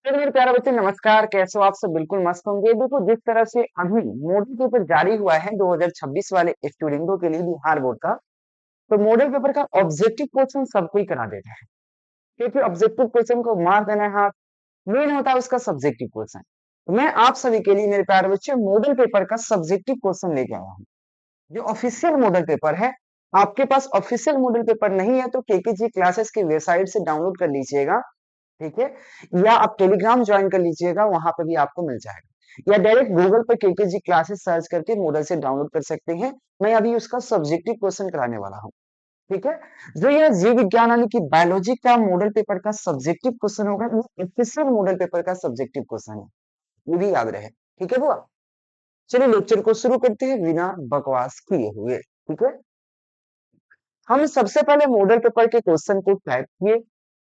तो मेरे प्यारे बच्चे नमस्कार, कैसे हो आप सब? बिल्कुल मस्त होंगे। देखो जिस तरह से अभी मॉडल पेपर जारी हुआ है 2026 वाले स्टूडेंटों के लिए बिहार बोर्ड का, तो मॉडल पेपर का ऑब्जेक्टिव क्वेश्चन सबको ही करा देता है, क्योंकि ऑब्जेक्टिव क्वेश्चन को मार देना है, मेन होता है उसका सब्जेक्टिव क्वेश्चन। तो मैं आप सभी के लिए मेरे प्यारे बच्चे मॉडल पेपर का सब्जेक्टिव क्वेश्चन लेके आया हूँ, जो ऑफिशियल मॉडल पेपर है। आपके पास ऑफिशियल मॉडल पेपर नहीं है तो केकेजी क्लासेस की वेबसाइट से डाउनलोड कर लीजिएगा, ठीक है। या आप टेलीग्राम ज्वाइन कर लीजिएगा, वहां पर भी आपको मिल जाएगा, या डायरेक्ट गूगल पर केकेजी क्लासेस सर्च करके मॉडल से डाउनलोड कर सकते हैं। मैं अभी उसका सब्जेक्टिव क्वेश्चन कराने वाला हूँ, ठीक है। जो यह जीव विज्ञान यानी कि बायोलॉजी का मॉडल पेपर का सब्जेक्टिव क्वेश्चन होगा, वो ऑफिशियल मॉडल पेपर का सब्जेक्टिव क्वेश्चन है, ये भी याद रहे, ठीक है बुआ। चलिए लेक्चर को शुरू करते हैं बिना बकवास किए हुए, ठीक है। हम सबसे पहले मॉडल पेपर के क्वेश्चन को टाइप किए,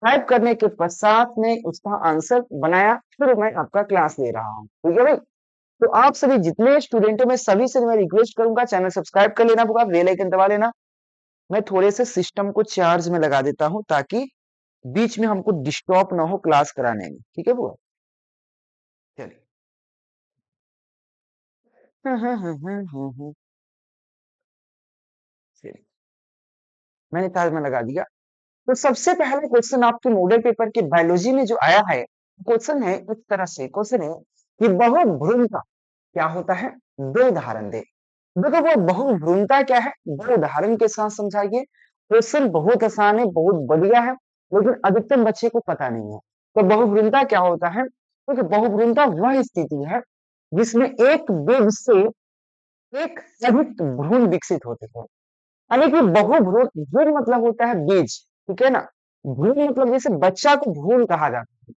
टाइप करने के पश्चात में उसका आंसर बनाया, फिर मैं आपका क्लास ले रहा हूँ, ठीक है भाई। तो आप सभी जितने स्टूडेंट हो, मैं सभी से मैं रिक्वेस्ट करूंगा चैनल सब्सक्राइब कर लेना होगा, बेल आइकन दबा लेना। मैं थोड़े से सिस्टम को चार्ज में लगा देता हूँ ताकि बीच में हमको डिस्टर्ब ना हो क्लास कराने में, ठीक है बुआ। चलिए। चलिए, मैंने चार्ज में लगा दिया। तो सबसे पहला क्वेश्चन आपके मॉडल पेपर के बायोलॉजी में जो आया है, क्वेश्चन है इस तरह से, क्वेश्चन है कि बहुभ्रूणता क्या होता है, दो उदाहरण दे। देखो वो बहुभ्रूणता क्या है, दो उदाहरण के साथ समझाइए। क्वेश्चन बहुत आसान है, बहुत बढ़िया है, लेकिन अधिकतर बच्चे को पता नहीं है। तो बहुभ्रूणता क्या होता है, क्योंकि बहुभ्रूणता वह स्थिति है जिसमें एक बीज से एक अधिक भ्रूण विकसित होते हैं। यानी कि बहुभ्रूण, भ्रूण मतलब होता है बीज, ठीक है ना। भ्रूण मतलब जैसे बच्चा को भ्रूण कहा जाता है,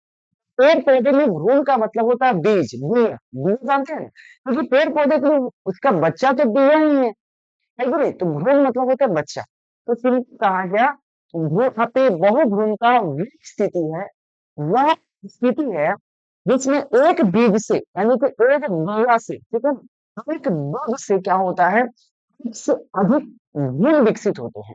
पेड़ पौधे में भ्रूण का मतलब होता है बीज, बिया, बिया जानते हैं, क्योंकि पेड़ पौधे के लिए उसका बच्चा तो बिया ही है कि नहीं। तो भ्रूण मतलब होता है बच्चा। तो फिर कहा गया वो यहाँ पे बहुभ्रूण का वह स्थिति है, वह स्थिति है जिसमें एक बीज से यानी कि एक बिया से, ठीक है ना, एक बीज से क्या होता है, एक से अधिक भ्रूण विकसित होते हैं।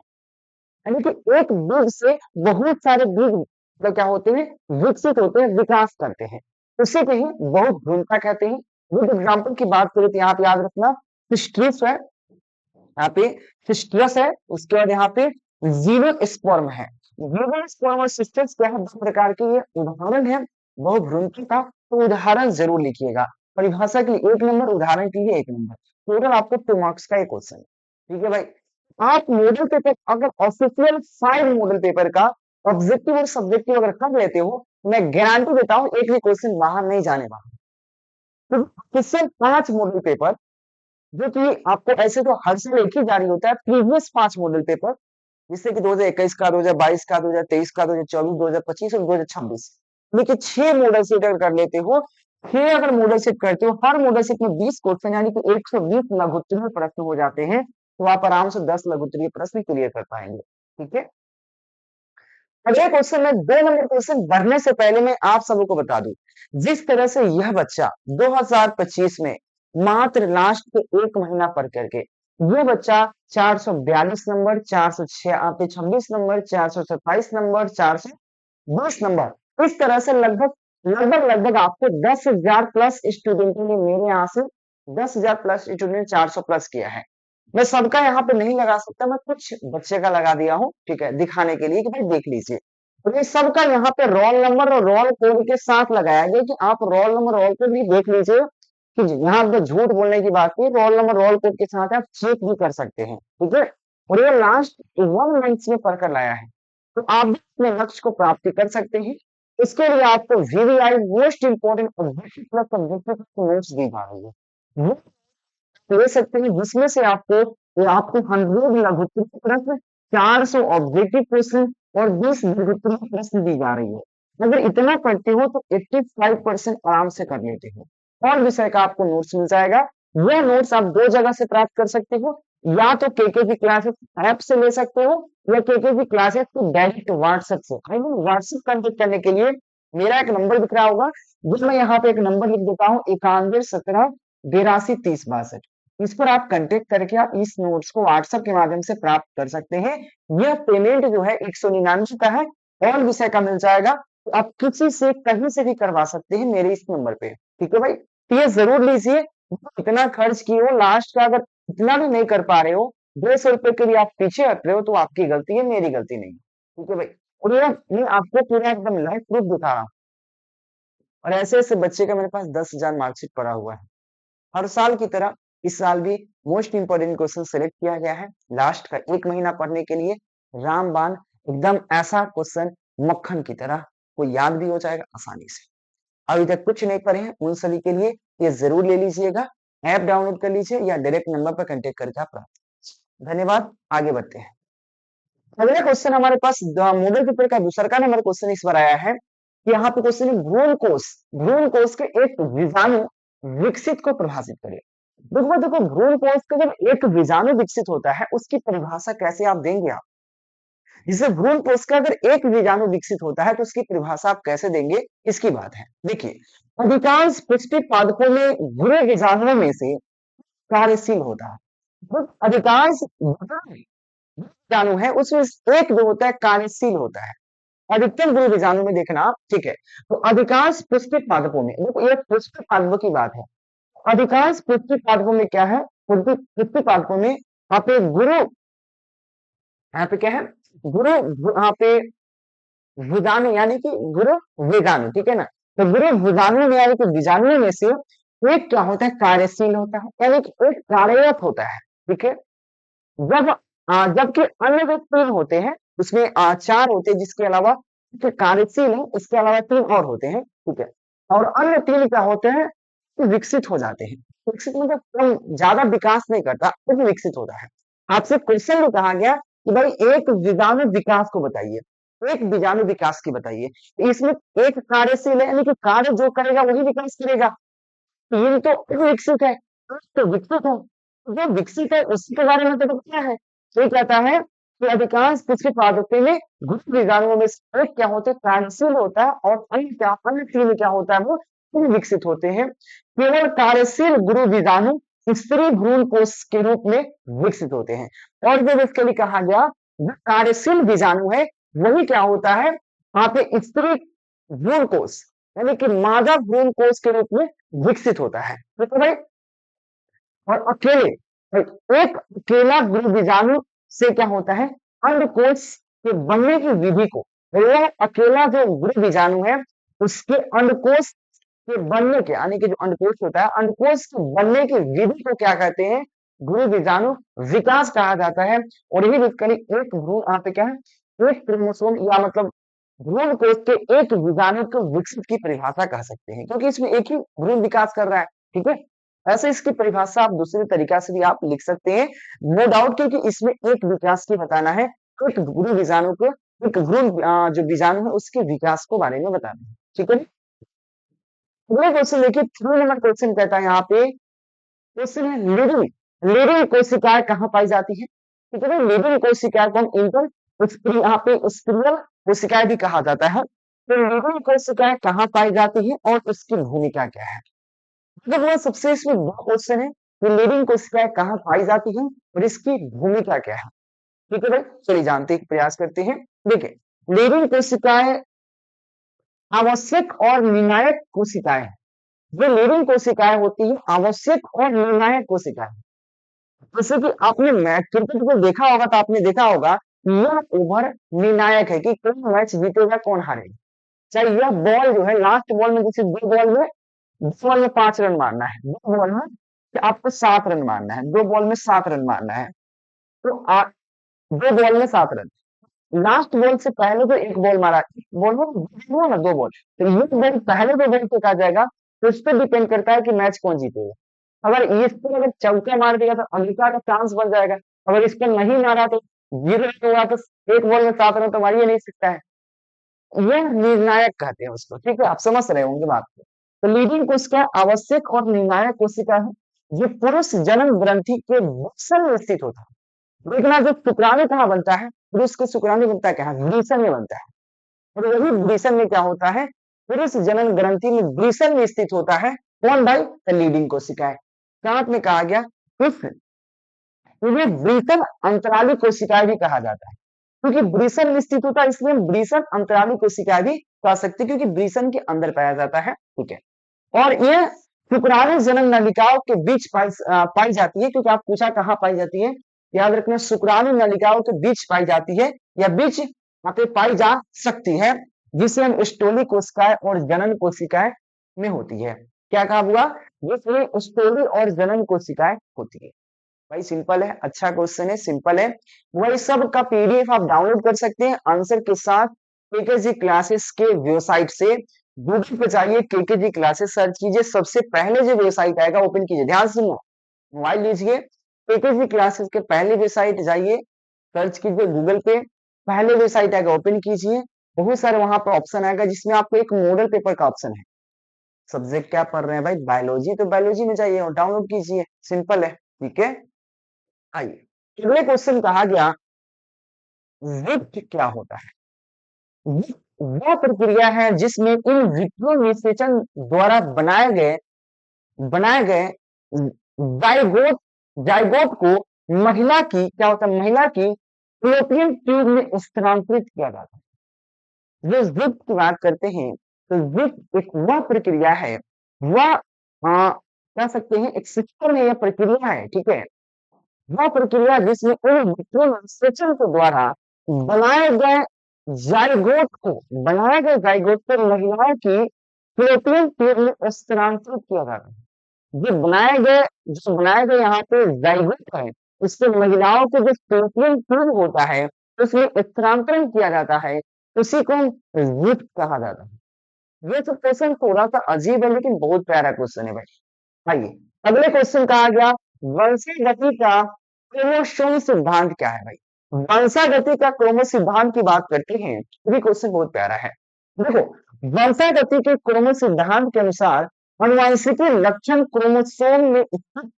यानी कि एक बीज से बहुत सारे बीज मतलब क्या होते हैं, विकसित होते हैं, विकास करते हैं। उसे कहीं बहुत भ्रूणता कहते हैं। गुड एग्जाम्पल की बात करें तो यहाँ पे याद रखना, स्ट्रिस है, यहाँ पे स्ट्रिस है, उसके बाद यहाँ पे जीनोस्पर्म है। जीनोस्पर्म और सिस्टर्स क्या है, दो प्रकार के ये उदाहरण है बहुभ्रूणता का। तो उदाहरण जरूर लिखिएगा, परिभाषा के लिए 1 नंबर, उदाहरण के लिए 1 नंबर। टोटल आपको 2 मार्क्स का एक क्वेश्चन, ठीक है भाई। आप मॉडल पेपर अगर ऑफिशियल 5 मॉडल पेपर का ऑब्जेक्टिव और सब्जेक्टिव अगर कर लेते हो, मैं गारंटी देता हूँ एक भी क्वेश्चन बाहर नहीं जाने वाला। तो ऑफिशियल 5 मॉडल पेपर, जो कि आपको ऐसे तो हर साल एक ही जारी होता है, प्रीवियस 5 मॉडल पेपर, जिससे कि 2021 का, 2022 का, 2023 का, 2024, 2025 और 2026, लेकिन 6 मॉडल सेट अगर कर लेते हो, 6 अगर मॉडल सेट करते हो, हर मॉडल सेट में 20 क्वेश्चन यानी कि 120 लघु उत्तरीय प्रश्न हो जाते हैं, तो आप आराम से 10 लघु उत्तरीय प्रश्न क्लियर कर पाएंगे, ठीक है। अगले क्वेश्चन में 2 नंबर क्वेश्चन बढ़ने से पहले मैं आप सबको बता दूं, जिस तरह से यह बच्चा 2025 में मात्र लास्ट के 1 महीना पढ़ करके, यह बच्चा 442 नंबर, 426 नंबर, 427 नंबर, 420 नंबर, इस तरह से लगभग आपको 10,000 प्लस स्टूडेंटों ने मेरे यहाँ से 10,000 प्लस स्टूडेंट 400 प्लस किया है। मैं सबका यहाँ पे नहीं लगा सकता, मैं कुछ बच्चे का लगा दिया हूँ, ठीक है, दिखाने के लिए कि भाई देख लीजिए। तो ये सबका यहाँ पे रोल नंबर और रोल कोड के साथ लगाया गया कि आप रोल नंबर रोल कोड भी देख लीजिए, कि यहाँ पे झूठ बोलने की बात नहीं, रोल नंबर रोल कोड के साथ आप चेक भी कर सकते हैं, ठीक है। और ये लास्ट 1 मंथ में पढ़कर लाया है, तो आप भी अपने लक्ष्य को प्राप्त कर सकते हैं। इसके लिए आपको VVI most important objective plus subjective notes दी जा रही है, वो ले सकते हैं, जिसमें से आपको 100 लघुत्तम प्रश्न, 400 ऑब्जेक्टिव क्वेश्चन और 20 लघुत्तम प्रश्न दी जा रही है। अगर इतना करते हो तो 85% आराम से कर लेते हो, और विषय का आपको नोट्स मिल जाएगा। यह नोट्स आप 2 जगह से प्राप्त कर सकते हो, या तो केकेजी क्लासेस ऐप से ले सकते हो, या केकेजी क्लासेस को डायरेक्ट व्हाट्सएप से, आई मीन व्हाट्सएप कांटेक्ट करने के लिए मेरा एक नंबर दिख रहा होगा, जो मैं यहाँ पे एक नंबर लिख देता हूँ, 9117823062। इस पर आप कांटेक्ट करके आप इस नोट्स को व्हाट्सएप के माध्यम से प्राप्त कर सकते हैं। यह पेमेंट जो है 199 का है, और विषय का मिल जाएगा आप किसी से कहीं से भी करवा सकते हैं मेरे इस नंबर पे, ठीक है भाई? तो ये ज़रूर लीजिए, इतना खर्च किए हो, लास्ट का अगर इतना भी नहीं कर पा रहे हो, ₹200 के लिए आप पीछे हट रहे हो तो आपकी गलती है, मेरी गलती नहीं है, ठीक है भाई? और ये मैं आपको पूरा एकदम लाइव प्रूफ दिखा रहा हूँ और ऐसे-ऐसे बच्चे का मेरे पास 10,000 मार्कशीट पड़ा हुआ है। हर साल की तरह इस साल भी मोस्ट इम्पोर्टेंट क्वेश्चन सेलेक्ट किया गया है। लास्ट का 1 महीना पढ़ने के लिए रामबाण एकदम ऐसा क्वेश्चन मक्खन की तरह को याद भी हो जाएगा आसानी से। अभी तक कुछ नहीं पढ़े हैं उन सभी के लिए ये ज़रूर ले लीजिएगा। ऐप डाउनलोड कर लीजिए या डायरेक्ट नंबर पर कॉन्टैक्ट करके आप प्राप्त कीजिए। धन्यवाद, आगे बढ़ते हैं। अगला क्वेश्चन हमारे पास मॉडल पेपर का दूसरा नंबर क्वेश्चन इस बार आया है। यहाँ पे क्वेश्चन है भ्रूण कोश के एक विजाणु विकसित को परिभाषित करिए। देखो भ्रूण कोश का जब एक विजाणु विकसित होता है उसकी परिभाषा कैसे आप देंगे आप? जैसे भ्रूण कोश का अगर एक बीजाणु विकसित होता है तो उसकी परिभाषा आप कैसे देंगे इसकी बात है। देखिए, अधिकांश पुष्टि पादपों में बुरे बीजाणुओं में से कार्यशील होता है। तो अधिकांश बीजाणु है उसमें एक जो होता है कार्यशील होता है। अधिकतम बुरे बीजाणु में देखना आप, ठीक है? तो अधिकांश पुष्टि पादपों में, देखो ये पुष्टि पादपों की बात है। अधिकांश पुष्टि पादपों में क्या है? पुष्टि पादपों में आप एक गुरु, यहाँ पे क्या है? गुरु, यहाँ पे भुजाणु यानी कि गुरु वेगाणु, ठीक है ना? तो गुरु भुजाणु में यानी कि बीजाणुओं में से एक क्या होता है? कार्यशील होता है, यानी कि एक कार्यरत होता है, ठीक है? जब जबकि अन्य जो 3 होते हैं उसमें 4 होते हैं जिसके अलावा जो कार्यशील है इसके अलावा 3 और होते हैं, ठीक है? और अन्य 3 क्या होते हैं? तो विकसित हो जाते हैं। विकसित मतलब कोई ज़्यादा विकास नहीं करता, वो विकसित होता है। आपसे क्वेश्चन में कहा गया कि भाई एक बीजाणु विकास को बताइए, एक बीजाणु विकास की बताइए। तो इसमें एक कार्यशील है यानी कि कार्य जो करेगा वही विकास करेगा। 3 तो अविकसित है, 1 तो विकसित है। जो विकसित है उसके बारे में तो क्या है? ये कहता है कि अधिकांश पुष्प पादपों में गुप्त बीजाणुओं में से एक क्या होता है? कार्यशील होता है और अन्य 3 क्या होता है? वो विकसित होते हैं। केवल कार्यशील गुरु बीजाणु स्त्री भ्रूण कोश के रूप में विकसित होते हैं। और जब इसके लिए कहा गया जो कार्यशील बीजाणु है वही क्या होता है? वहाँ पे स्त्री भ्रूण कोश यानी कि मादा भ्रूण कोश के रूप में विकसित होता है, ठीक है भाई? और एक अकेला गुरु बीजाणु से क्या होता है? अंडकोश के बनने की विधि को, वह अकेला जो गुरु बीजाणु है उसके अंडकोश के बनने के यानी कि जो अंडकोश होता है अंडकोश के बनने की विधि को क्या कहते हैं? गुरु बीजाणु विकास कहा जाता है। और यही बेसिकली एक भ्रूण यहाँ पे क्या है? एक क्रोमोसोम या मतलब भ्रूण कोश के एक बीजाणु को विकसित की परिभाषा कह सकते हैं क्योंकि इसमें एक ही भ्रूण विकास कर रहा है, ठीक है? ऐसे इसकी परिभाषा आप दूसरे तरीका से भी आप लिख सकते हैं, नो डाउट, क्योंकि इसमें एक विकास की बताना है, एक गुरु बीजाणु को, एक भ्रूण जो बीजाणु है उसके विकास को बारे में बताना है, ठीक है? अगला क्वेश्चन देखिए, 3 नंबर क्वेश्चन कहता है यहाँ पे, क्वेश्चन है लीडिंग लीडिंग कोशिकाएं कहाँ पाई जाती है? ठीक है, लीडिंग कोशिकाएं को हम यहाँ पे स्त्रियल कोशिकाएं भी कहा जाता है। तो लीडिंग कोशिकाएं कहाँ पाई जाती है और उसकी भूमिका क्या है? मतलब वो सबसे इसमें दो क्वेश्चन है कि लीडिंग कोशिकाएं कहाँ पाई जाती हैं और इसकी भूमिका क्या है? ठीक है भाई, चलिए जानते हैं, प्रयास करते हैं। देखिए, लीडिंग कोशिकाएं आवश्यक और निर्णायक कोशिकाएं हैं। जो लीडिंग कोशिकाएं होती है आवश्यक और निर्णायक कोशिकाएं, जैसे कि आपने मैच क्रिकेट को देखा होगा तो आपने देखा होगा यह ओवर निर्णायक है कि कौन मैच जीतेगा कौन हारेगा। चाहे यह बॉल जो है लास्ट बॉल में, जैसे 2 बॉल में 5 रन मारना है, 2 बॉल में आपको 7 रन मारना है, 2 बॉल में 7 रन मारना है, तो 2 बॉल में 7 रन। लास्ट बॉल से पहले जो एक बॉल मारा, बॉल में ना 2 बॉल, तो ये बॉल पहले 2 बॉल पे कहा जाएगा, तो इस पर डिपेंड करता है कि मैच कौन जीतेगा। अगर इस पर अगर चौका मार दिया तो अमेरिका का चांस बन जाएगा, अगर इस पर नहीं मारा तो 0 रन हुआ, तो एक बॉल में 7 रन तो मार ही नहीं सकता है। यह निर्णायक कहते हैं उसको, ठीक है? आप समझ रहे होंगे बात को। तो लीडिंग कोशिका आवश्यक और निर्णायक कोशिका है, ये पुरुष जनन ग्रंथि के वत्सल में स्थित होता है। देखना, जो शुक्राणु कहाँ बनता है? पुरुष के शुक्राणु बनता है कहाँ? वृषण में बनता है। और वही वृषण में क्या होता है? पुरुष जनन ग्रंथि में वृषण में स्थित होता है कौन भाई? लीडिंग कोशिकाएं। कांट में कहा गया इस इन्हें वृषण अंतराली कोशिकाएं भी कहा जाता है, क्योंकि वृषण में स्थित होता है इसलिए वृषण अंतराली कोशिकाएं भी कह सकते हैं क्योंकि वृषण के अंदर पाया जाता है, ठीक है। और ये शुक्राणु जनन नलिकाओं के बीच पाई जाती है, क्योंकि आप पूछा कहाँ पाई जाती है, याद रखना शुक्राणु नलिकाओं के बीच पाई जाती है या बीच यहाँ पे पाई जा सकती है, जिसे हम स्टोली कोशिकाएं और जनन कोशिकाएं में होती है। क्या कहा हुआ, जिसमें स्टोली और जनन कोशिकाएं होती है। भाई सिंपल है, अच्छा क्वेश्चन है, सिंपल है। वही सब का पीडीएफ आप डाउनलोड कर सकते हैं आंसर के साथ केकेजी क्लासेस के वेबसाइट से। गूगल पे जाइए, केकेजी क्लासेस सर्च कीजिए, सबसे पहले जो वेबसाइट आएगा ओपन कीजिए, ध्यान सुनो, मोबाइल लीजिए, केकेजी क्लासेस के पहले वेबसाइट जाइए, सर्च कीजिए गूगल पे, पहले वेबसाइट आएगा ओपन कीजिए, बहुत सारे वहां पर ऑप्शन आएगा जिसमें आपको एक मॉडल पेपर का ऑप्शन है। सब्जेक्ट क्या पढ़ रहे हैं भाई, बायोलॉजी, तो बायोलॉजी में जाइए और डाउनलोड कीजिए, सिंपल है, ठीक है। आइए अगले क्वेश्चन कहा गया, विप्ट क्या होता है। विप्ट वह प्रक्रिया है जिसमें इन विट्रो निषेचन द्वारा बनाए गए जाइगोट जाइगोट को महिला की क्या होता है, महिला की फ्लोपियन ट्यूब में स्थानांतरित किया जाता है। जो विप्ट की बात करते हैं तो विप्ट एक वह प्रक्रिया है, वह कह सकते हैं एक सिस्टम है या प्रक्रिया है, ठीक है। वह प्रक्रिया जिसमें इन विट्रो निषेचन के द्वारा बनाए गए बनाए गए जाइगोट को महिलाओं की फ्लोपियन ट्यूब में स्थानांतरित किया जाता है। जो बनाए गए यहाँ पे जाइगोट है, उससे महिलाओं के जो फ्लोपियन ट्यूब होता है उसमें स्थानांतरण किया जाता है, उसी को विप्ट कहा जाता है। ये तो क्वेश्चन थोड़ा सा अजीब है लेकिन बहुत प्यारा क्वेश्चन है भाई। आइए अगले क्वेश्चन कहा गया, वंशागति का क्रोमोसोम सिद्धांत क्या है भाई। वंशागति का क्रोमो सिद्धांत की बात करते हैं, ये क्वेश्चन बहुत प्यारा है। देखो, वंशागति के क्रोमो सिद्धांत के अनुसार आनुवंशिकी लक्षण क्रोमोसोम में स्थित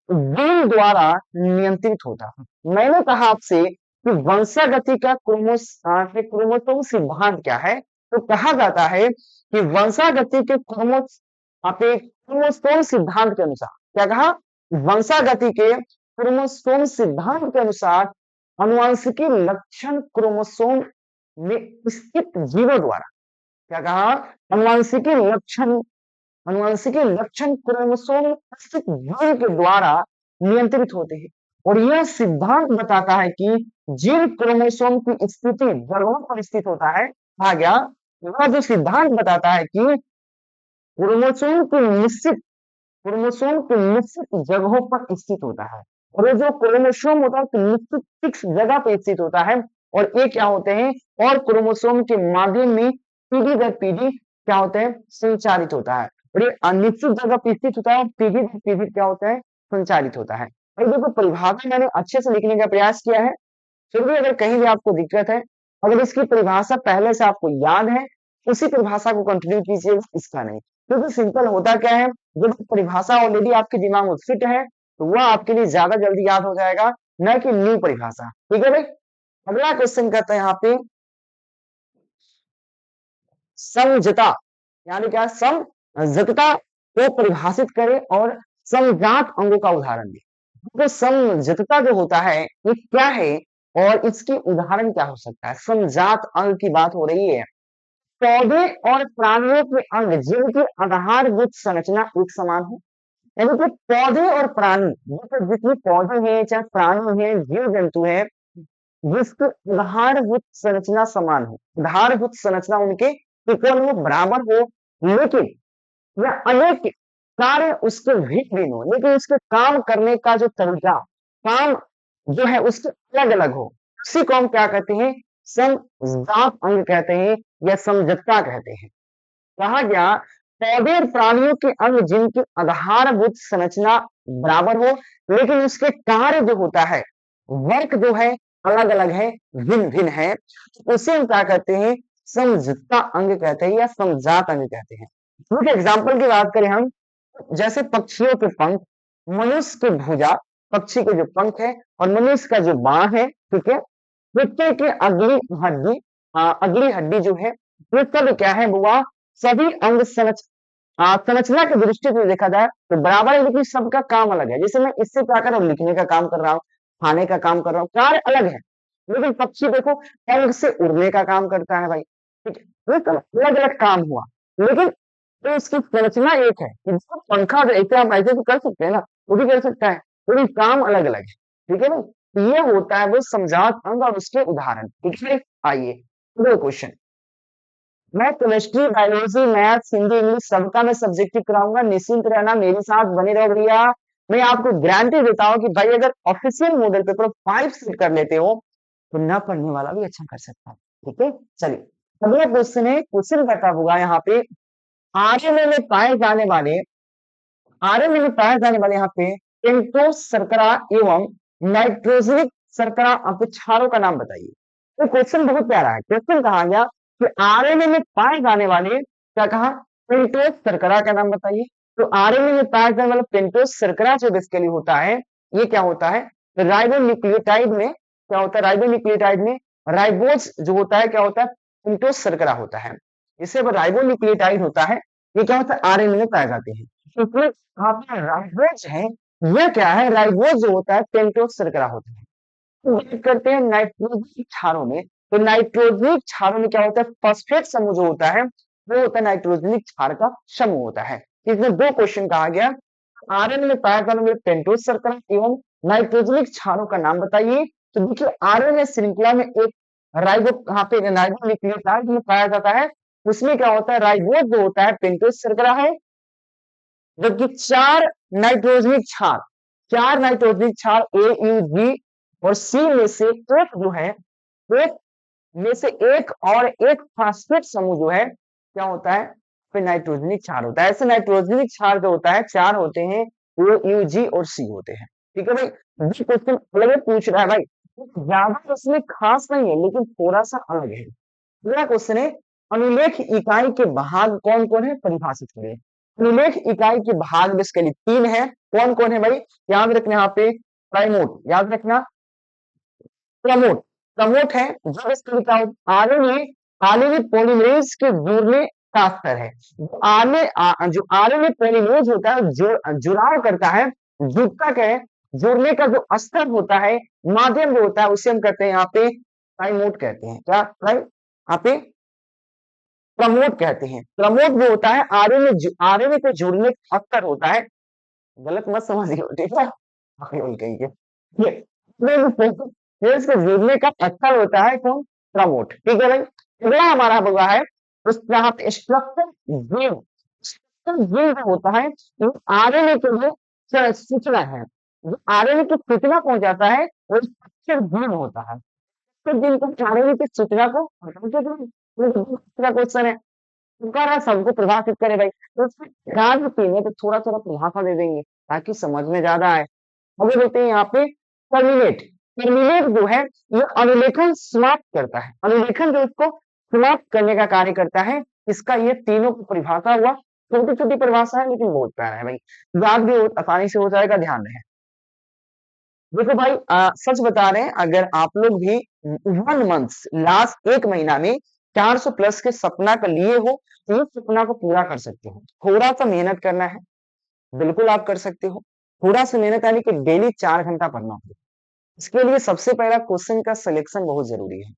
जीन द्वारा नियंत्रित होता है। मैंने कहा आपसे कि वंशागति का क्रोमोसोम सिद्धांत क्या है, तो कहा जाता है कि वंशागति के क्रोमोसोम सिद्धांत के अनुसार, क्या कहा, वंशागति के क्रोमोसोम सिद्धांत के अनुसार आनुवंशिकी लक्षण क्रोमोसोम में स्थित जीवों द्वारा, क्या कहा, आनुवंशिकी लक्षण क्रोमोसोम में स्थित जीन के द्वारा नियंत्रित होते हैं। और यह सिद्धांत बताता है कि जीन क्रोमोसोम की स्थिति जगहों पर स्थित होता है। कहा गया, यह जो सिद्धांत बताता है कि क्रोमोसोम की निश्चित जगहों पर स्थित होता है, और ये जो क्रोमोसोम होता है तो निश्चित फिक्स जगह पे स्थित होता है, और ये क्या होते हैं, और क्रोमोसोम के माध्यम में पीढ़ी दर पीढ़ी क्या होते हैं, संचारित होता है। और ये अनिश्चित जगह पे स्थित होता है, पीढ़ी दर पीढ़ी क्या होता है, संचारित होता है। और देखो परिभाषा मैंने अच्छे से लिखने का प्रयास किया है, फिर भी अगर कहीं भी आपको दिक्कत है, अगर इसकी परिभाषा पहले से आपको याद है, उसी परिभाषा को कंटिन्यू कीजिए, इसका नहीं। क्योंकि सिंपल होता क्या है, जब परिभाषा ऑलरेडी आपके दिमाग में फिट है तो वह आपके लिए ज्यादा जल्दी याद हो जाएगा, न कि न्यू परिभाषा, ठीक है भाई। अगला क्वेश्चन कहते हैं यहाँ पे, समझता यानी क्या, समझता को परिभाषित करें और समजात अंगों का उदाहरण दें। तो समझता जो होता है ये क्या है और इसकी उदाहरण क्या हो सकता है। समजात अंग की बात हो रही है, पौधे और प्राणियों के अंग जिनकी आधारभूत संरचना एक समान हो, यानी कि पौधे और प्राणी, जितने पौधे हैं चाहे प्राणी हैं जीव जंतु हैं, जिसकी आधारभूत संरचना समान हो, आधारभूत संरचना उनके इक्वल हो, बराबर हो, लेकिन या अनेक कार्य उसके भिन्न भिन्न हो, लेकिन उसके काम करने का जो तरीका, काम जो है उसके अलग अलग हो, उसी को हम क्या कहते हैं, समजात अंग कहते हैं या समझता कहते हैं। कहा गया, पौधे और प्राणियों के अंग जिनकी आधारभूत संरचना बराबर हो, लेकिन उसके कार्य जो होता है, वर्क जो है अलग अलग है, भिन्न भिन्न है, उसे हम क्या कहते हैं, समझता अंग कहते हैं या समजात अंग कहते हैं। कुछ एग्जाम्पल की बात करें हम, जैसे पक्षियों के पंख, मनुष्य के भुजा, पक्षी के जो पंख है और मनुष्य का जो बाण है, ठीक है, कुत्ते की अगली हड्डी जो है, ये सब क्या है बुआ, सभी अंग संरचना की दृष्टि से देखा जाए तो बराबर है, लेकिन सबका काम अलग है। जैसे मैं इससे क्या कर रहा हूँ, लिखने का काम कर रहा हूँ, खाने का काम कर रहा हूँ, कार्य अलग है, लेकिन पक्षी देखो पंख से उड़ने का काम करता है भाई, ठीक है, तो इसका अलग अलग काम हुआ, लेकिन तो इसकी संरचना एक है कि जो पंखा ऐसे हम ऐसे तो कर सकते हैं ना, वो भी कर सकता है, लेकिन काम अलग अलग है। ठीक है ना, तो ये होता है वो समझात अंग और उसके उदाहरण। ठीक है, आइए दो क्वेश्चन। मैं chemistry, biology, maths, Hindi, English सबका मैं सब्जेक्टिव कराऊंगा, निश्चिंत रहना, मेरे साथ बने रहो भैया। मैं आपको गारंटी देता हूँ कि भाई अगर ऑफिशियल मॉडल पेपर 5 सेट कर लेते हो तो न पढ़ने वाला भी अच्छा कर सकता है। ठीक है, चलिए अगला क्वेश्चन है, क्वेश्चन कहता होगा यहाँ पे आरएनए में पाए जाने वाले, आरएनए में पाए जाने वाले यहाँ पे पेंटोस शर्करा एवं नाइट्रोजनिक शर्करा आपके क्षारों का नाम बताइए। तो क्वेश्चन बहुत प्यारा है, क्वेश्चन कहा गया कि आरएनए में पाए जाने वाले क्या कहा, पेंटोस शर्करा का नाम बताइए। तो आरएनए में पाए जाने वाला पेंटोस शर्करा जो बेसिकली होता है, ये क्या होता है, राइबोन्यूक्लियोटाइड में क्या होता है, राइबोन्यूक्लियोटाइड में राइबोज जो होता है क्या होता है, पेंटोस शर्करा होता है। इससे राइबोन्यूक्लियोटाइड होता है, ये क्या होता है, आरएनए में पाए जाते हैं। तो इसमें आपका राइबोज है, यह क्या है, राइबोज जो होता है पेंटोस शर्करा होता है। तो बात करते हैं नाइट्रोजनिक क्षारों में, तो नाइट्रोजनिक क्षारों में क्या होता है, फॉस्फेट समूह जो होता है वो होता है नाइट्रोजनिक क्षार का समूह होता है। इसमें दो क्वेश्चन कहा गया, आरएनए में पाया जाने वाले पेंटोस शर्करा एवं नाइट्रोजनिक क्षारों का नाम बताइए। तो देखिए आरएनए श्रृंखला में एक राइबो यहाँ पे राइबोन्यूक्लियोटाइड में पाया जाता है, उसमें क्या होता है, राइबोज जो होता है पेंटोस शर्करा है, जबकि चार नाइट्रोजनिक क्षार, चार नाइट्रोजनिक क्षार ए यू जी और सी में से एक जो है, एक में से एक और एक फास्फेट समूह जो है क्या होता है, फिर नाइट्रोजनिक क्षार होता है। ऐसे नाइट्रोजनिक क्षार जो होता है चार होते हैं, ए यू जी और सी होते हैं। ठीक है भाई, ये क्वेश्चन अलग पूछ रहा है भाई, ज्यादा इसमें खास नहीं है लेकिन थोड़ा सा अलग है। अगला क्वेश्चन है, अनुलेख इकाई के भाग कौन कौन है परिभाषित करें। अनुलेख इकाई के भाग बेसिकली तीन है, कौन कौन है भाई, याद रखना यहाँ पे प्राइमोट, याद रखना प्रमोट, प्रमोट है जो इसका क्या होता है, आरएनए, आरएनए पॉलीमरेज के जुड़ने का स्तर है। जो आरएनए पॉलीमरेज होता है जुड़ाव करता है, जुड़ता है, जुड़ने का जो स्तर होता है, माध्यम जो होता है उसे हम कहते हैं यहाँ पे प्राइमोट कहते हैं। क्या प्राइम, यहाँ पे प्रमोट कहते हैं। प्रमोट जो होता है आरएनए के जुड़ने का स्तर होता है, गलत मत समझिए ठीक है, बोल कहीं के ये फिर इसको जुड़ने का अच्छा होता है कौन, प्रमोट। ठीक है भाई, अगला हमारा हुआ है उस यहाँ पे स्ट्रक्चर जीन, स्ट्रक्चर जीन जो होता है वो आरएनए के लिए सूचना है, जो आरएनए की सूचना पहुंचाता है वो स्ट्रक्चर जीन होता है। तो जीन को आरएनए की सूचना को दूसरा क्वेश्चन है, कर सबको प्रभावित करे भाई, तो उसमें गांठ पीने तो थोड़ा थोड़ा प्रभाषा दे देंगे ताकि समझ में ज्यादा आए। आगे देखते हैं यहाँ पे टर्मिनेट, टर्मिनेट जो है ये अनुलेखन समाप्त करता है, अनुलेखन जो इसको समाप्त करने का कार्य करता है, इसका ये तीनों को परिभाषा हुआ, छोटी छोटी परिभाषा है लेकिन बहुत प्यारा है भाई, याद भी आसानी से हो जाएगा, ध्यान रहे। देखो भाई सच बता रहे हैं, अगर आप लोग भी 1 मंथ लास्ट एक महीना में 400 प्लस के सपना का लिए हो तो इस सपना को पूरा कर सकते हो। थोड़ा सा मेहनत करना है, बिल्कुल आप कर सकते हो। थोड़ा सा मेहनत यानी कि डेली 4 घंटा पढ़ना होगा। इसके लिए सबसे पहला क्वेश्चन का सिलेक्शन बहुत जरूरी है।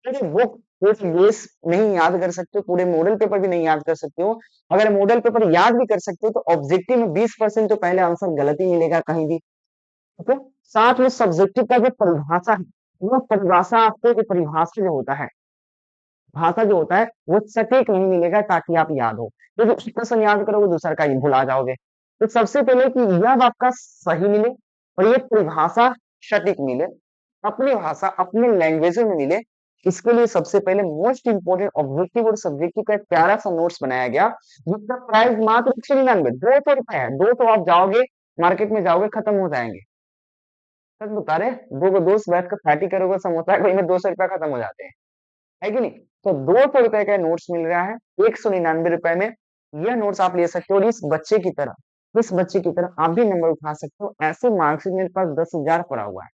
क्योंकि वो पूरे बेस नहीं याद कर सकते हो, पूरे मॉडल पेपर भी नहीं याद कर सकते हो। अगर मॉडल पेपर याद भी कर सकते हो तो ऑब्जेक्टिव में 20% तो पहले आंसर गलत ही मिलेगा कहीं भी। ठीक है, साथ में सब्जेक्टिव का जो परिभाषा है, वो परिभाषा आपको जो परिभाषा जो होता है, भाषा जो होता है वो सटीक नहीं मिलेगा ताकि आप याद हो, क्योंकि एक क्वेश्चन याद करोगे दूसरा का ही भुला जाओगे। तो सबसे पहले कि यह आपका सही मिले और ये परिभाषा सटीक मिले, अपनी भाषा अपने लैंग्वेज में मिले, इसके लिए सबसे पहले मोस्ट इंपोर्टेंट ऑब्जेक्टिव और सब्जेक्टिव का एक प्यारा सा नोट्स बनाया गया, जिसका प्राइस मात्र 199, 200 रुपए है। 200 आप जाओगे मार्केट में जाओगे खत्म हो जाएंगे। सच बता रहे, दो दोस्त बैठ कर पार्टी करोगे समोसा कहीं में 200 रुपया खत्म हो जाते हैं, है कि नहीं। तो 200 रुपए का नोट्स मिल रहा है 199 रुपए में, यह नोट्स आप ले सकते हो। और इस बच्चे की तरह आप भी नंबर उठा सकते हो। ऐसे मार्क्सिट मेरे पास 10,000 पड़ा हुआ है।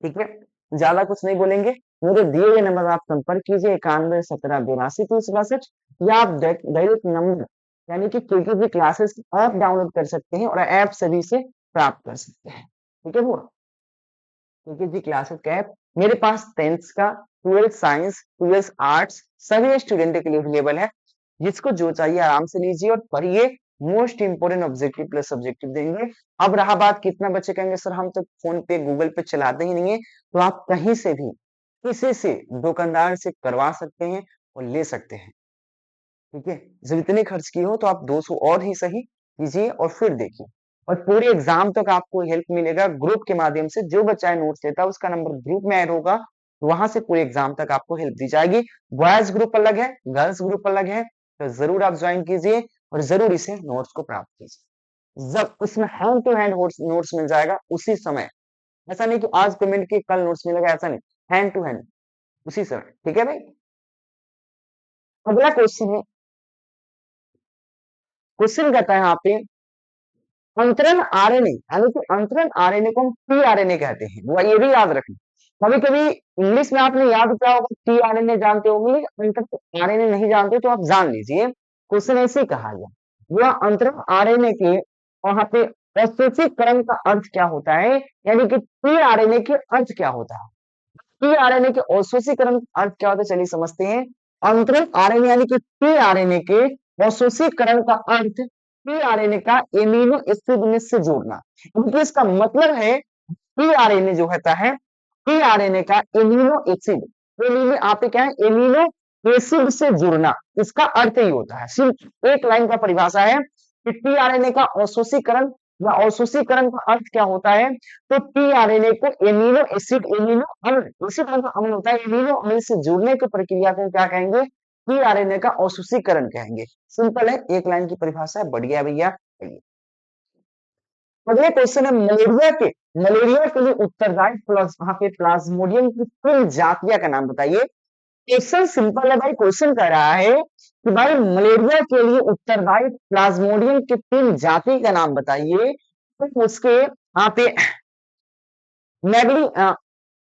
ठीक है, ज्यादा कुछ नहीं बोलेंगे, मेरे दिए गए नंबर आप संपर्क कीजिए 91 17 82 30 62, या आप डायरेक्ट नंबर यानी कि केकेजी क्लासेस ऐप डाउनलोड कर सकते हैं और ऐप सभी से प्राप्त कर सकते हैं। ठीक है वो केकेजी क्लासेस का ऐप मेरे पास 10th का, 12th साइंस, 12th आर्ट्स सभी स्टूडेंट के लिए अवेलेबल है। जिसको जो चाहिए आराम से लीजिए और पढ़िए। Most important objective plus subjective देंगे। अब रहा बात कितना बच्चे कहेंगे सर हम तो फोन पे गूगल पे चलाते ही नहीं है, तो आप कहीं से भी किसी से दुकानदार से करवा सकते हैं और ले सकते हैं। ठीक है, जब इतने खर्च किए हो तो आप 200 और ही सही कीजिए और फिर देखिए। और पूरे एग्जाम तक आपको हेल्प मिलेगा ग्रुप के माध्यम से। जो बच्चा नोट्स लेता है उसका नंबर ग्रुप में ऐड होगा, वहां से पूरे एग्जाम तक आपको हेल्प दी जाएगी। बॉयज ग्रुप अलग है, गर्ल्स ग्रुप अलग है, तो जरूर आप ज्वाइन कीजिए और जरूर इसे नोट्स को प्राप्त कीजिए। जब उसमें हैंड टू हैंड नोट्स मिल जाएगा उसी समय। ऐसा नहीं कि आज पेमेंट की कल नोट्स मिलेगा, ऐसा नहीं, हैंड टू हैंड उसी समय। ठीक है भाई। अगला क्वेश्चन है, क्वेश्चन कहता है यहाँ पे अंतरण आरएनए, यानी कि अंतरण आरएनए को हम टीआरएनए कहते हैं, वो ये भी याद रखना। कभी कभी इंग्लिश में आपने याद किया होगा टीआरएनए जानते होंगे, लेकिन अंतरण आरएनए नहीं जानते तो आप जान लीजिए। क्वेश्चन ऐसे ही कहा गया, वह अंतरण आरएनए के वहां पे औषधीकरण का अर्थ क्या होता है, यानी कि टीआरएनए के अर्थ क्या होता है। टीआरएनए के औषधीकरण का अर्थ क्या होता है, चलिए समझते हैं। अंतरण आरएनए यानी कि टीआरएनए के औषधीकरण का अर्थ टीआरएनए का एमिनो एसिड में से जोड़ना। क्योंकि इसका मतलब है टीआरएनए जो होता है, टीआरएनए का एमिनो एसिड, एमिनो आप क्या है, एमिनो एसिड से जुड़ना, इसका अर्थ ही होता है। सिर्फ एक लाइन का परिभाषा है कि टीआरएनए का औषधीकरण या अवशोषीकरण का अर्थ क्या होता है, तो टीआरएनए को एमिनो एसिड, एमिनो अम्ल, इसी तरह का अम्ल होता है, एमिनो अम्ल से जुड़ने की प्रक्रिया को क्या कहेंगे, टीआरएनए का अवशोषीकरण कहेंगे। सिंपल है, एक लाइन की परिभाषा है, बढ़िया भैया। अगले क्वेश्चन है मलेरिया के लिए उत्तरदायी प्लस वहां पे प्लाज्मोडियम की कुल जातियां का नाम बताइए। क्वेश्चन सिंपल है भाई, क्वेश्चन कह रहा है कि भाई मलेरिया के लिए उत्तरदायी प्लाज्मोडियम की तीन जाति का नाम बताइए। तो उसके यहाँ पे मैगली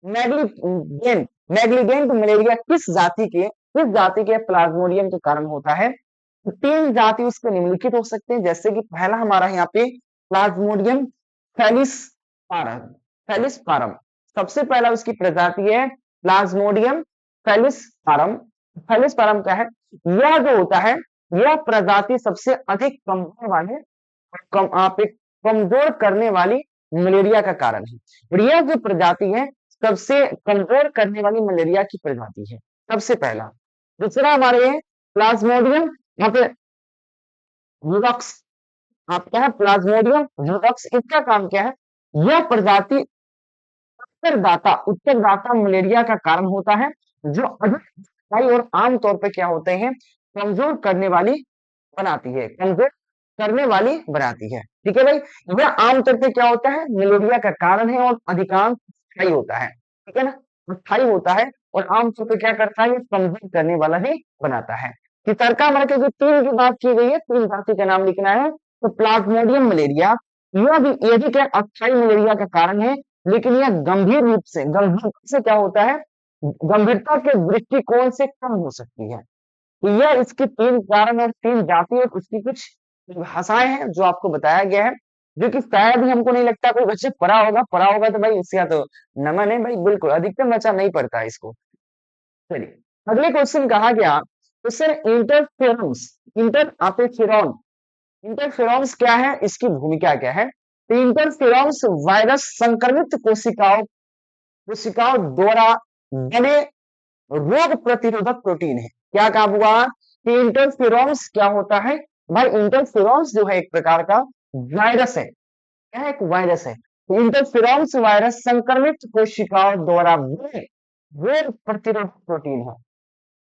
मैग्लीगेंट मैग्लीगेंट मलेरिया किस जाति के प्लाज्मोडियम के कारण होता है। तो तीन जाति उसके निम्नलिखित हो सकते हैं, जैसे कि पहला हमारा यहाँ पे प्लाज्मोडियम फेलिसपारम, फेलिसपारम सबसे पहला उसकी प्रजाति है प्लाज्मोडियम फेलिसपारम। फेलिसपारम क्या है, यह जो होता है, यह प्रजाति सबसे अधिक कमजोर वाले आप एक कमजोर करने वाली मलेरिया का कारण है। और यह जो प्रजाति है सबसे कमजोर करने वाली मलेरिया की प्रजाति है, सबसे पहला। दूसरा हमारे ये प्लाज्मोडियम यहाँ पे विवक्स, आप क्या है प्लाज्मोडियम विवक्स, इसका काम क्या है, यह प्रजाति उत्तरदाता मलेरिया का कारण होता है, जो अधिक स्थायी और आमतौर पर क्या होते हैं, कमजोर करने वाली बनाती है, कमजोर करने वाली बनाती है। ठीक है भाई, यह आमतौर पे क्या होता है, मलेरिया का कारण है और अधिकांश स्थायी होता है। ठीक है ना, स्थायी होता है और आमतौर पे क्या करता है, ये कमजोर करने वाला ही बनाता है। तितरका मर के जो तीन की बात की गई है, तीन जाति का नाम लिखना है। तो प्लाज्मोडियम मलेरिया, ये भी क्या अस्थायी मलेरिया का कारण है, लेकिन यह गंभीर से क्या होता है, गंभीरता के दृष्टिकोण से कम हो सकती है। तो यह इसके तीन कारण और तीन जाति और उसकी कुछ भाषाएं हैं जो आपको बताया गया है, जो कि शायद ही हमको नहीं लगता कोई बच्चे पढ़ा होगा तो भाई इसका तो नमन है भाई, बिल्कुल अधिकतर बच्चा नहीं पढ़ता है इसको। चलिए अगले क्वेश्चन कहा गया, क्वेश्चन इंटरफेरेंस, इंटरफेरेंस क्या है, इसकी भूमिका क्या है। तो इंटरफेरेंस वायरस संक्रमित कोशिकाओं द्वारा बने रोग प्रतिरोधक प्रोटीन है। क्या काम हुआ कि इंटरफेरेंस क्या होता है, भाई इंटरफेरेंस जो है एक प्रकार का वायरस है, क्या है, एक वायरस है। तो इंटरफेरेंस वायरस संक्रमित कोशिकाओं द्वारा बने रोग प्रतिरोधक प्रोटीन है,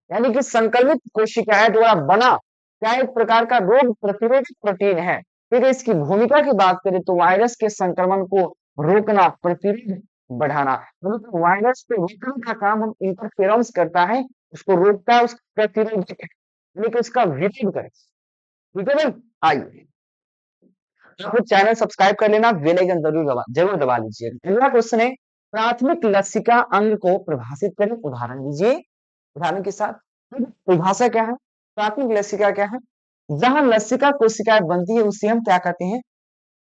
यानी कि संक्रमित कोशिकाएं द्वारा बना क्या एक प्रकार का रोग प्रतिरोधक प्रोटीन है। फिर इसकी भूमिका की बात करें तो वायरस के संक्रमण को रोकना, प्रतिरोध बढ़ाना, मतलब वायरस को रोकने का काम हम इंटरफेरेंस करता है, उसको रोकता है, उसका प्रतिरोध, लेकिन उसका विरोध करे। ठीक है भाई, आइए आप चैनल सब्सक्राइब कर लेना, बेल आइकन जरूर दबा लीजिए। अगला क्वेश्चन है, प्राथमिक लसिका अंग को परिभाषित करें, उदाहरण दीजिए। उदाहरण के साथ परिभाषा क्या है, प्राथमिक लसिका क्या है, जहां लसिका कोशिकाएं बनती है उसे हम क्या कहते हैं,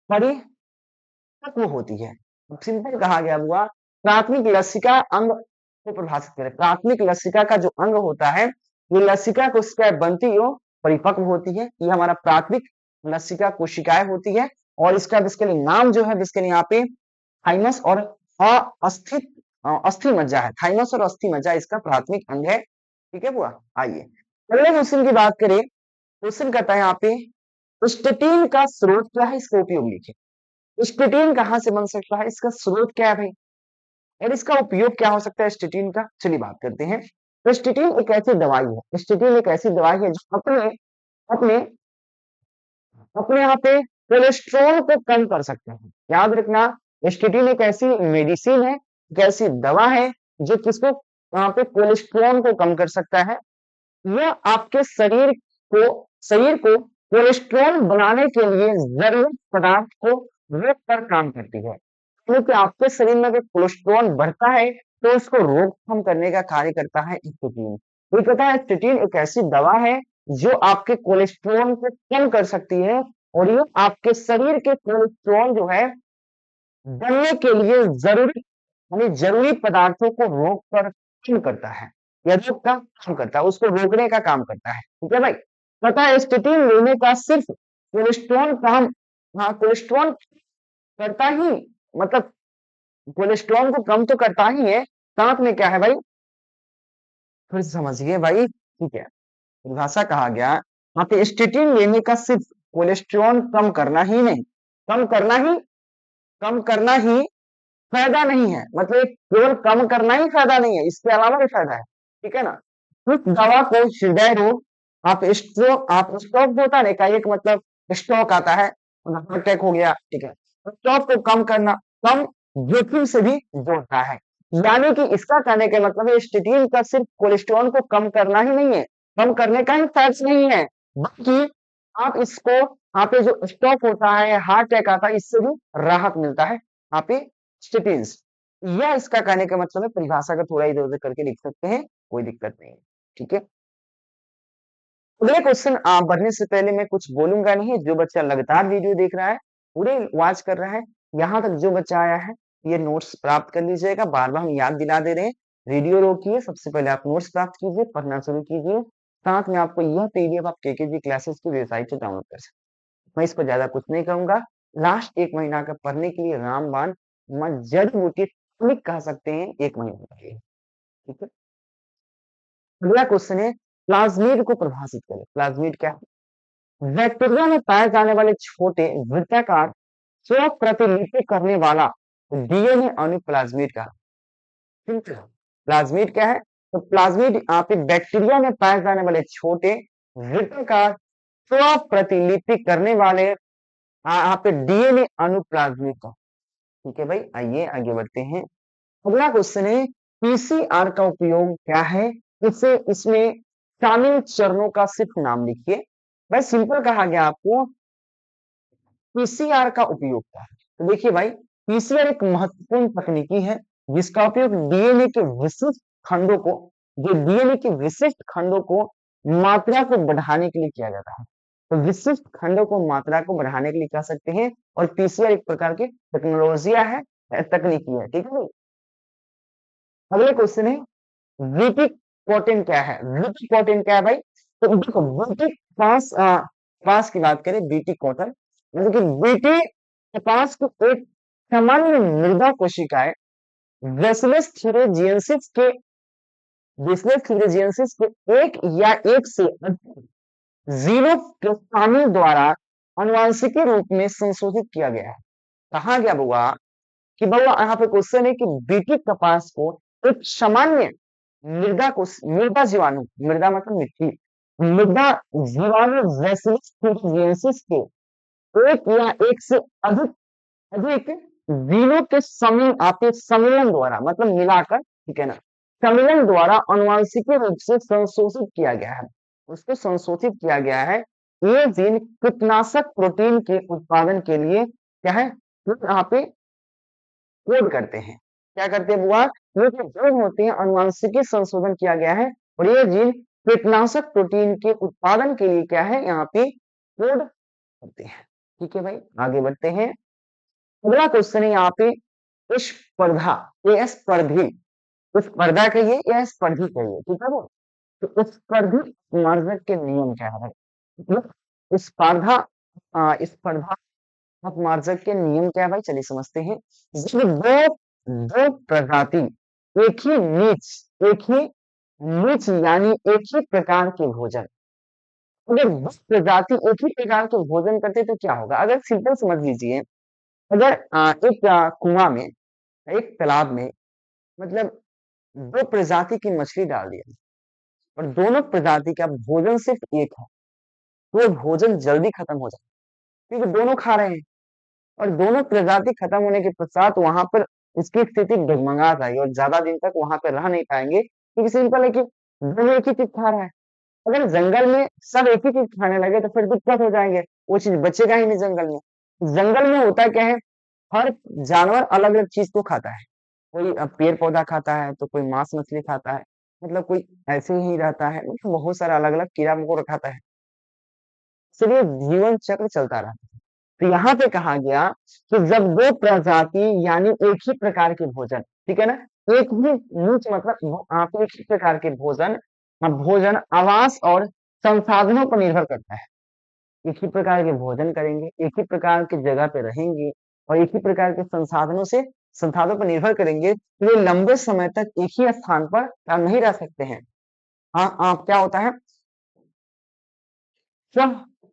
परिपक्व होती है। सिंपल कहा गया हुआ प्राथमिक लसिका अंग को परिभाषित करें। प्राथमिक लसिका का जो अंग होता है, ये लसिका कोशिकाएं बनती एवं परिपक्व होती है। ये हमारा प्राथमिक लसिका कोशिकाएं होती है और इसका बेसिकली नाम जो है बेसिकली यहाँ पे थाइमस और अस्थित अस्थि मज्जा है। थाइमस और अस्थि मज्जा इसका प्राथमिक अंग है। ठीक है बुआ, आइए अगले क्वेश्चन की बात करें। क्वेश्चन करता है यहाँ पे स्टेटिन का स्रोत क्या है, इसका उपयोग लिखिए। स्टेटिन कहाँ से बन सकता है, इसका स्रोत क्या है भाई, और इसका उपयोग क्या हो सकता है स्टेटिन का। चलिए बात करते हैं। तो स्टेटिन एक ऐसी दवाई है, स्टेटिन एक ऐसी दवाई है जो अपने अपने अपने यहाँ पे कोलेस्ट्रॉल को कम कर सकते हैं। याद रखना, स्टेटिन एक ऐसी मेडिसिन है, एक ऐसी दवा है जो किसको यहाँ पे कोलेस्ट्रॉल को कम कर सकता है। यह आपके शरीर को कोलेस्ट्रॉल बनाने के लिए जरूरत पदार्थ को रोक कर काम करती है। क्योंकि आपके शरीर में अगर कोलेस्ट्रॉल बढ़ता है तो उसको रोकथाम करने का कार्य करता है स्टेटिन। ये कहता है स्टेटिन एक ऐसी दवा है जो आपके कोलेस्ट्रॉल को कम कर सकती है और ये आपके शरीर के कोलेस्ट्रॉल जो है बनने के लिए जरूरी पदार्थों को रोक कर कम करता है या रोक का काम करता है, उसको रोकने का काम करता है। ठीक है भाई, पता है स्टेटिन लेने का सिर्फ कोलेस्ट्रॉल काम, हाँ कोलेस्ट्रॉल करता ही, मतलब कोलेस्ट्रॉल को कम तो करता ही है, साथ में क्या है भाई, फिर से समझिए भाई। ठीक है, परिभाषा कहा गया यहाँ पे स्टेटिन लेने का सिर्फ कोलेस्ट्रॉल कम करना ही नहीं, कम करना ही फायदा नहीं है, मतलब केवल कम करना ही फायदा नहीं है, इसके अलावा भी फायदा है। ठीक है ना। उस दवा को हृदय रोग, आप स्ट्रोक होता है ना, एक मतलब स्ट्रोक आता है, हार्ट अटैक हो गया, ठीक है, स्ट्रोक को कम करना, कम जोखिम से भी जोड़ता है। यानी कि इसका कहने का मतलब है स्टेटिन का सिर्फ कोलेस्ट्रॉल को कम करना ही नहीं है, कम करने का ही फर्ज नहीं है, बल्कि आप इसको, यहाँ पे जो स्ट्रोक होता है, हार्ट अटैक आता है, इससे भी राहत मिलता है यहाँ पे स्टेटिन। यह इसका कहने का मतलब है। परिभाषा का थोड़ा इधर उधर करके लिख सकते हैं, कोई दिक्कत नहीं है। ठीक है, अगले क्वेश्चन बढ़ने से पहले मैं कुछ बोलूंगा नहीं। जो बच्चा लगातार वीडियो देख रहा है, पूरे वॉच कर रहा है, यहाँ तक जो बच्चा आया है, ये नोट्स प्राप्त कर लीजिएगा। बार बार हम याद दिला दे रहे हैं, वीडियो रोकिए, सबसे पहले आप नोट्स प्राप्त कीजिए, पढ़ना शुरू कीजिए। साथ में आपको यह पीडीएफ आप केकेजी क्लासेस की वेबसाइट से डाउनलोड कर सकते हैं। मैं इस पर ज्यादा कुछ नहीं कहूंगा। लास्ट एक महीना का पढ़ने के लिए रामबाण जड़ बूटी टॉनिक कह सकते हैं, एक महीने के लिए। ठीक है, अगला क्वेश्चन है प्लाज्मिड को परिभाषित करें। प्लाज्मिड क्या है? बैक्टीरिया में पाए जाने वाले छोटे वृत्ताकार स्व प्रतिलिपि करने वाला डीएनए अणु प्लाज्मिड का। प्लाज्मिड क्या है? तो प्लाज्मिड यहाँ पे बैक्टीरिया में पाए जाने वाले छोटे वृत्ताकार स्व प्रतिलिपि करने वाले यहाँ पे डीएनए अणु प्लाज्मिड का। ठीक है भाई, आइए आगे बढ़ते हैं। अगला क्वेश्चन है पीसीआर का उपयोग क्या है, इससे इसमें शामिल चरणों का सिर्फ नाम लिखिए। भाई सिंपल कहा गया आपको पीसीआर का उपयोग क्या है। तो देखिए भाई, पीसीआर एक महत्वपूर्ण तकनीकी है जिसका उपयोग डीएनए के विशिष्ट खंडों को, जो डीएनए के विशिष्ट खंडों को मात्रा को बढ़ाने के लिए किया जाता है। तो विशिष्ट खंडों को मात्रा को बढ़ाने के लिए कह सकते हैं, और पीसीआर एक प्रकार की टेक्नोलॉजिया है, तकनीकी है। ठीक है, अगले क्वेश्चन है वीटी प्रोटीन क्या है। वीटी प्रोटीन क्या है भाई? तो देखो वीटी कपास की बात करें, बीटी कॉटन, मतलब कि बीटी कपास को एक सामान्य मृदा कोशिकाएं बेसिलस थ्यूरोजिएंसिस के एक या एक से अधिक जीरो के द्वारा अनुवांशिकी रूप में संशोधित किया गया है। कहा गया बुआ कि बउआ यहाँ पे क्वेश्चन है कि बीटी कपास को एक सामान्य मृदा जीवाणु, मृदा मतलब मिट्टी, मृदा जीवाणु बेसिलस थ्यूरोजिएंसिस के एक या एक से अधिक अधिक जीनों के सम्मिलन द्वारा, मतलब मिलाकर, ठीक है ना, सम्मिलन द्वारा अनुवांशिक रूप से संशोधित किया गया है। उसको संशोधित किया गया है। ये जीन कीटनाशक प्रोटीन के उत्पादन के लिए क्या है, तो यहाँ पे कोड करते हैं। क्या करते हैं बुआ? ये जो जीन होते हैं अनुवांशिकी संशोधन किया गया है, और ये जीन कीटनाशक प्रोटीन के उत्पादन के लिए क्या है, यहाँ पे कोड करते हैं। ठीक है भाई, आगे बढ़ते हैं। अगला क्वेश्चन है यहाँ पे स्पर्धा, ये स्पर्धी, स्पर्धा कहिए या स्पर्धी कहिए, ठीक है वो? तो स्पर्धी अपमार्जक के नियम क्या है? मतलब स्पर्धा स्पर्धा अपमार्जक के नियम क्या है भाई? चलिए समझते हैं। जब दो दो प्रजाति एक ही एक ही नीच यानी एक ही प्रकार के भोजन, अगर दो प्रजाति एक ही प्रकार के भोजन करते तो क्या होगा? अगर सिंपल समझ लीजिए, अगर एक कुआं में, एक तालाब में, मतलब दो प्रजाति की मछली डाल दिया और दोनों प्रजाति का भोजन सिर्फ एक है, तो वो भोजन जल्दी खत्म हो जाए क्योंकि दोनों खा रहे हैं। और दोनों प्रजाति खत्म होने के पश्चात वहां पर उसकी स्थिति डगमगा जाएगी और ज्यादा दिन तक वहां पर रह नहीं पाएंगे क्योंकि सिंपल है कि दोनों एक ही चीज खा रहा है। अगर जंगल में सब एक ही चीज खाने लगे तो फिर दिक्कत हो जाएंगे, वो चीज बचेगा ही नहीं जंगल में। जंगल में होता क्या है, हर जानवर अलग अलग चीज को खाता है। कोई पेड़ पौधा खाता है तो कोई मांस मछली खाता है, मतलब कोई ऐसे ही रहता है, मतलब बहुत सारा अलग अलग कीड़ा मकोड़ा खाता है, इसलिए जीवन चक्र चलता रहा। तो यहाँ पे कहा गया कि जब दो प्रजाति यानी एक ही प्रकार के भोजन, ठीक है ना, एक ही नीच मतलब आप एक ही प्रकार के भोजन, भोजन आवास और संसाधनों पर निर्भर करता है। एक ही प्रकार के भोजन करेंगे, एक ही प्रकार की जगह पे रहेंगे और एक ही प्रकार के संसाधनों पर निर्भर करेंगे, तो ये लंबे समय तक एक ही स्थान पर नहीं रह सकते हैं। हाँ, आप क्या होता है, सह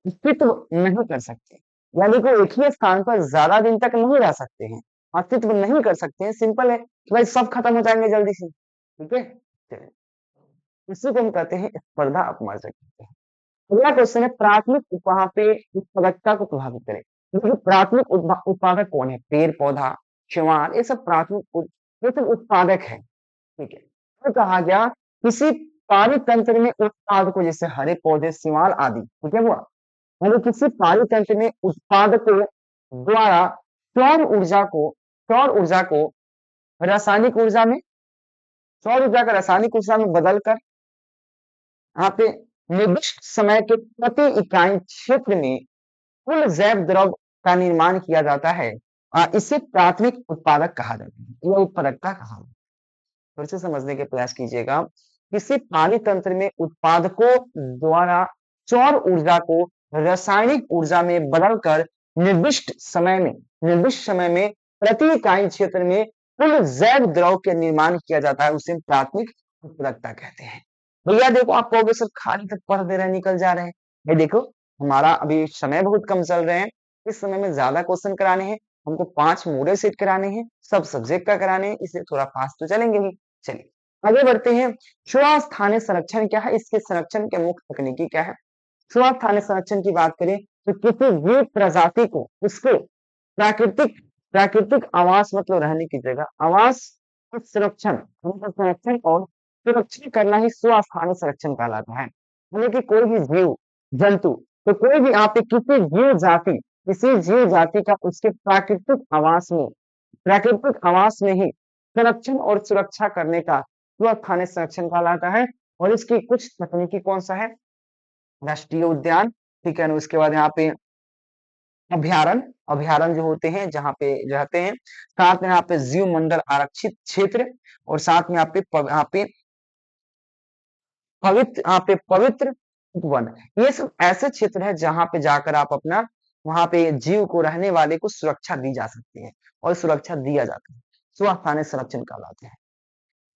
अस्तित्व नहीं कर सकते, यानी कि एक ही स्थान पर ज्यादा दिन तक नहीं रह सकते हैं, अस्तित्व नहीं कर सकते हैं। सिंपल है कि भाई सब खत्म हो जाएंगे जल्दी से, ठीक है। चलिए, इसी को हम कहते हैं स्पर्धा अपमार्जक कहते हैं। अगला क्वेश्चन है, प्राथमिक वहां पे उत्पादकता को प्रभावित करे। देखिए प्राथमिक उत्पादक कौन है? पेड़ पौधा, शैवाल, ये सब ये सब उत्पादक है, ठीक है। तो कहा गया किसी पारितंत्र में उत्पाद को, जैसे हरे पौधे, शैवाल आदि, ठीक है वो, यानी किसी पारितंत्र में उत्पादकों द्वारा सौर ऊर्जा को सौर ऊर्जा को रासायनिक ऊर्जा में सौर ऊर्जा का रासायनिक ऊर्जा में बदलकर यहाँ पे निर्दिष्ट समय के प्रति इकाई क्षेत्र में कुल जैव द्रव का निर्माण किया जाता है। इसे प्राथमिक उत्पादक कहा जाता है या उत्पादकता कहा जाता है। फिर से समझने के प्रयास कीजिएगा। किसी पानी तंत्र में उत्पादकों द्वारा सौर ऊर्जा को रासायनिक ऊर्जा में बदलकर निर्दिष्ट समय में प्रति इकाई क्षेत्र में कुल जैव द्रव के निर्माण किया जाता है, उसे प्राथमिक उत्पादकता कहते हैं। भैया देखो, आप कहोगे सर खाली तक पढ़ दे रहे हैं, निकल जा रहे हैं। भाई देखो, हमारा अभी समय बहुत कम चल रहे हैं, इस समय में ज्यादा क्वेश्चन कराने हैं, हमको 5 मॉडल सेट कराने हैं, सब सब्जेक्ट का कराने हैं, इसलिए थोड़ा फास्ट तो चलेंगे ही। चलिए आगे बढ़ते हैं। स्वस्थानीय संरक्षण क्या है? इसके संरक्षण के मुख्य तकनीकी क्या है? स्वस्थानीय संरक्षण की बात करें तो किसी जीव प्रजाति को उसके प्राकृतिक प्राकृतिक आवास, मतलब रहने की जगह, आवास और संरक्षण, मतलब संरक्षण और सुरक्षित करना ही स्वस्थानीय संरक्षण कहलाता है। यानी कि कोई भी जीव जंतु, तो कोई भी आप किसी जीव जाति का उसके प्राकृतिक आवास में ही संरक्षण और सुरक्षा करने का स्वस्थानीय संरक्षण कहलाता है। और इसकी कुछ तकनीकी कौन सा है? राष्ट्रीय उद्यान, ठीक है ना, उसके बाद यहाँ पे अभ्यारण्य अभ्यारण्य जो होते हैं जहाँ पे रहते हैं, साथ में यहाँ पे जीव मंडल आरक्षित क्षेत्र, और साथ में यहाँ पे पवित्र उपवन, ये सब ऐसे क्षेत्र है जहाँ पे जाकर आप अपना, वहां पे जीव को, रहने वाले को सुरक्षा दी जा सकती है और सुरक्षा दिया जाता है, स्वस्थानीय संरक्षण कहलाते हैं।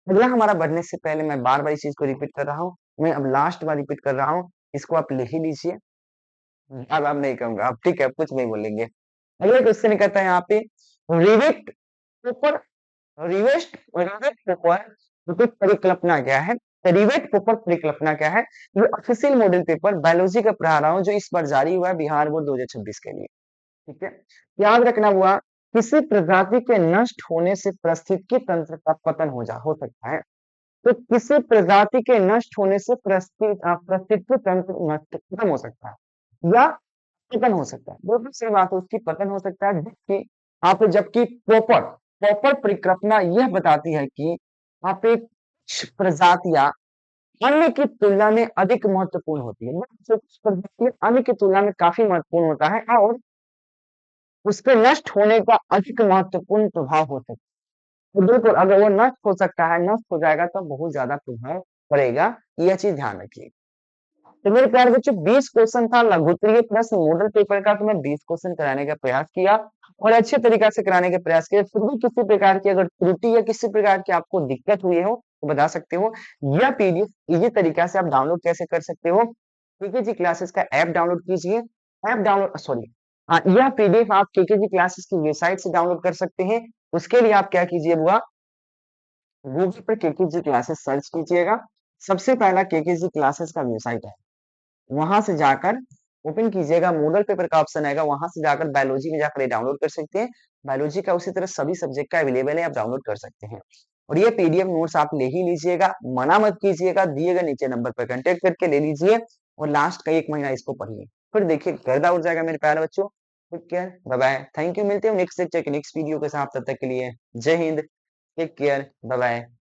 अगला हमारा बढ़ने से पहले मैं बार बार इस चीज को रिपीट कर रहा हूँ, मैं अब लास्ट बार रिपीट कर रहा हूँ, इसको आप लिख ही लीजिए। अब नहीं कहूंगा, अब ठीक है, कुछ नहीं बोलेंगे। अगला क्वेश्चन कहता है यहाँ पे, रिवेट पोपर रिवेस्ट रिवेट पोपर परिकल्पना क्या है? रिवेट पोपर परिकल्पना क्या है? ये ऑफिशियल मॉडल पेपर बायोलॉजी का पढ़ा रहा हूँ, जो इस बार जारी हुआ है बिहार बोर्ड 2026 के लिए, ठीक है। याद रखना हुआ, किसी प्रजाति के नष्ट होने से पारिस्थितिकी तंत्र का पतन हो सकता है। तो किसी प्रजाति के नष्ट होने से पारिस्थितिकी तंत्र नष्ट खत्म हो सकता है या पतन हो सकता है, बिल्कुल सही बात है, उसकी पतन हो सकता है। जबकि प्रॉपर प्रॉपर परिकल्पना यह बताती है कि आप एक कुछ प्रजातियां अन्य की तुलना में अधिक महत्वपूर्ण होती है, मतलब कुछ प्रजातियां अन्य की तुलना में काफी महत्वपूर्ण होता है और उसके नष्ट होने का अधिक महत्वपूर्ण प्रभाव हो सकता है। तो बिल्कुल अगर वो नष्ट हो सकता है, नष्ट हो जाएगा तो बहुत ज़्यादा प्रभाव पड़ेगा, यह चीज़ ध्यान रखिए। तो मेरे प्यारे बच्चों 20 क्वेश्चन था लघुत्तरीय प्रश्न मॉडल पेपर का, तो मैं 20 क्वेश्चन कराने का प्रयास किया और अच्छे तरीके से कराने का प्रयास किया। फिर भी किसी प्रकार की अगर त्रुटि या किसी प्रकार की आपको दिक्कत हुई हो तो बता सकते हो। यह पीडीएफ इजी तरीका से आप डाउनलोड कैसे कर सकते हो? केकेजी क्लासेस का ऐप डाउनलोड कीजिए। ऐप डाउनलोड सॉरी यह पीडीएफ आप केकेजी क्लासेस की वेबसाइट से डाउनलोड कर सकते हैं। उसके लिए आप क्या कीजिए बुआ, गूगल पर केकेजी क्लासेस सर्च कीजिएगा। सबसे पहला केकेजी क्लासेस का वेबसाइट है। वहां से जाकर ओपन कीजिएगा, मॉडल पेपर का ऑप्शन आएगा, वहां से जाकर बायोलॉजी में जाकर ये डाउनलोड कर सकते हैं। बायोलॉजी का उसी तरह सभी सब्जेक्ट का अवेलेबल है, आप डाउनलोड कर सकते हैं। और ये पीडीएफ नोट्स आप ले ही लीजिएगा, मना मत कीजिएगा, दिए गए नीचे नंबर पर कांटेक्ट करके ले लीजिए और लास्ट का 1 महीना इसको पढ़िए। फिर देखिए गर्दा उड़ जाएगा मेरे प्यारे बच्चों। Take care, bye bye, thank you. मिलते हैं नेक्स्ट लेक्चर के नेक्स्ट वीडियो के साथ, तब तक के लिए जय हिंद, टेक केयर, बाय बाय।